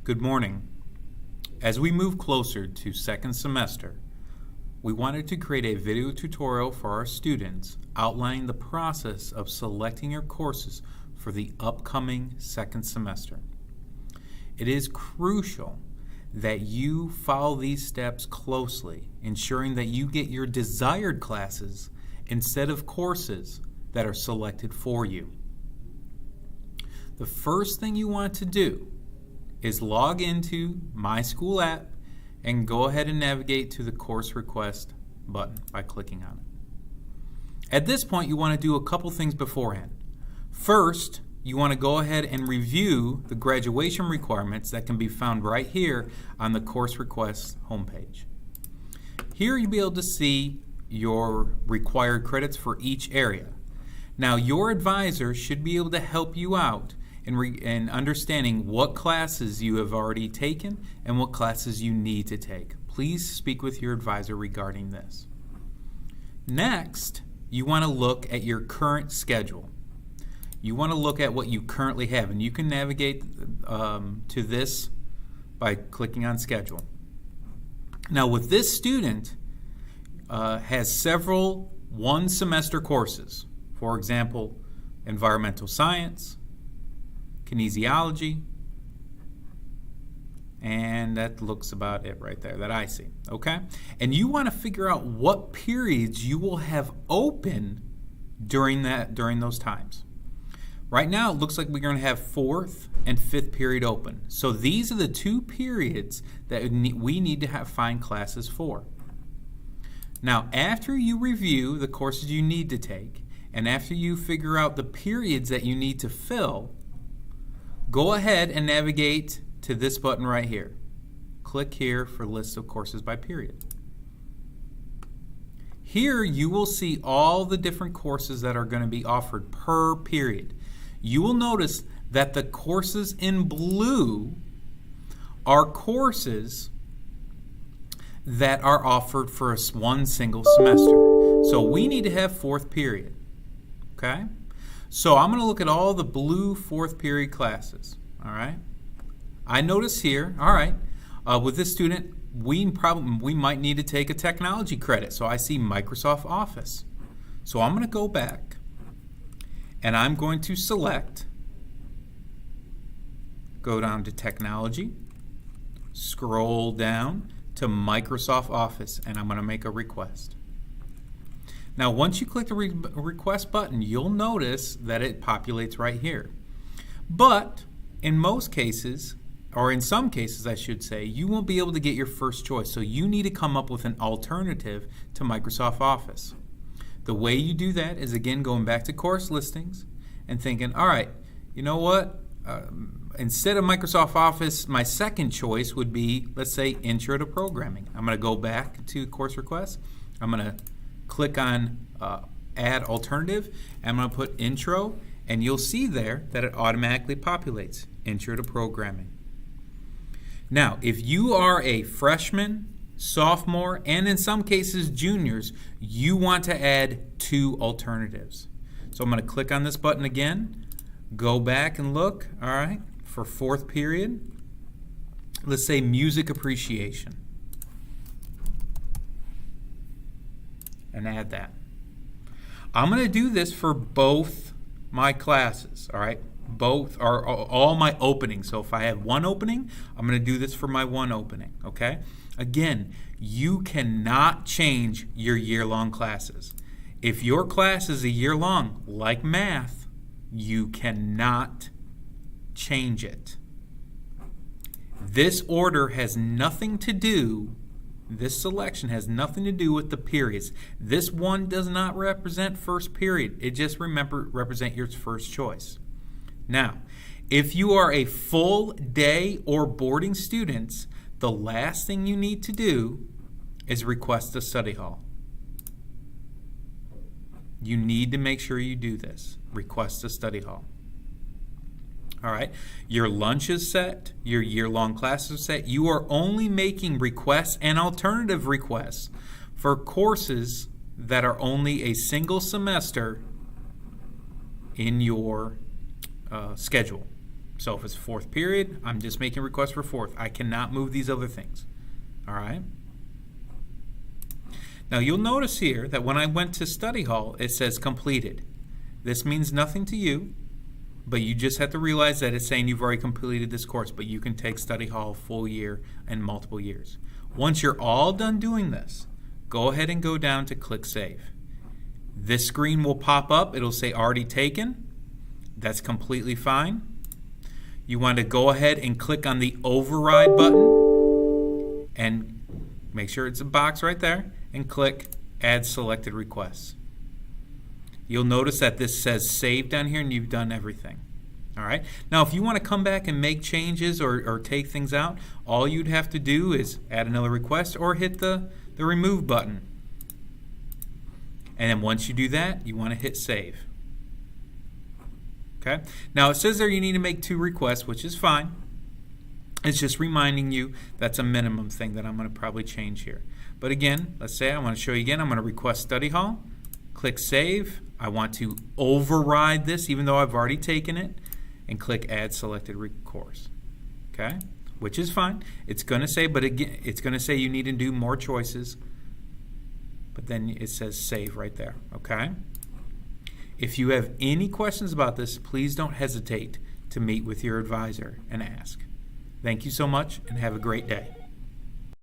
Good morning. As we move closer to second semester, we wanted to create a video tutorial for our students outlining the process of selecting your courses for the upcoming second semester. It is crucial that you follow these steps closely, ensuring that you get your desired classes instead of courses that are selected for you. The first thing you want to do is log into My School app and go ahead and navigate to the course request button by clicking on it. At this point, you want to do a couple things beforehand. First, you want to go ahead and review the graduation requirements that can be found right here on the course request homepage. Here you'll be able to see your required credits for each area. Now, your advisor should be able to help you out in understanding what classes you have already taken and what classes you need to take. Please speak with your advisor regarding this. Next, you want to look at your current schedule. You want to look at what you currently have, and you can navigate to this by clicking on Schedule. Now, with this student has several one-semester courses. For example, environmental science, kinesiology, and that looks about it right there that I see, okay? And you want to figure out what periods you will have open during those times. Right now, it looks like we're going to have 4th and 5th period open. So these are the two periods that we need to find classes for. Now, after you review the courses you need to take, and after you figure out the periods that you need to fill, go ahead and navigate to this button right here. Click here for list of courses by period. Here you will see all the different courses that are going to be offered per period. You will notice that the courses in blue are courses that are offered for one single semester. So we need to have 4th period. Okay? So I'm going to look at all the blue 4th period classes. All right? I notice here, all right, with this student, we might need to take a technology credit. So I see Microsoft Office. So I'm going to go back and I'm going to select, go down to technology, scroll down to Microsoft Office, and I'm going to make a request. Now, once you click the request button, you'll notice that it populates right here. But in most cases, or in some cases I should say, you won't be able to get your first choice. So you need to come up with an alternative to Microsoft Office. The way you do that is, again, going back to course listings and thinking, all right, you know what? Instead of Microsoft Office, my second choice would be, let's say, Intro to Programming. I'm going to go back to course requests. I'm going to click on Add Alternative, and I'm going to put Intro, and you'll see there that it automatically populates Intro to Programming. Now, if you are a freshman, sophomore, and in some cases juniors, you want to add 2 alternatives. So I'm going to click on this button again, go back and look, all right, for 4th period. Let's say Music Appreciation, and add that. I'm going to do this for both my classes, all right? Both are all my openings. So if I have one opening, I'm going to do this for my one opening, okay? Again, you cannot change your year-long classes. If your class is a year-long, like math, you cannot change it. This order has nothing to do, this selection has nothing to do with the periods. This one does not represent first period. It just represent your first choice. Now, if you are a full day or boarding student, the last thing you need to do is request a study hall. You need to make sure you do this. Request a study hall. All right, your lunch is set, your year-long classes are set. You are only making requests and alternative requests for courses that are only a single semester in your schedule. So if it's fourth period, I'm just making requests for fourth. I cannot move these other things. All right? Now you'll notice here that when I went to study hall, it says completed. This means nothing to you, but you just have to realize that it's saying you've already completed this course, but you can take study hall full year and multiple years. Once you're all done doing this, go ahead and go down to click Save. This screen will pop up. It'll say already taken. That's completely fine. You want to go ahead and click on the override button and make sure it's a box right there and click Add Selected Requests. You'll notice that this says Save down here and you've done everything. All right. Now, if you want to come back and make changes or take things out, all you'd have to do is add another request or hit the Remove button. And then once you do that, you want to hit Save. Okay. Now, it says there you need to make 2 requests, which is fine. It's just reminding you that's a minimum thing that I'm going to probably change here. But again, let's say I want to show you again. I'm going to request study hall. Click Save. I want to override this even though I've already taken it, and click Add Selected Course. Okay, which is fine. It's going to say, but again, it's going to say you need to do more choices. But then it says Save right there. Okay. If you have any questions about this, please don't hesitate to meet with your advisor and ask. Thank you so much and have a great day.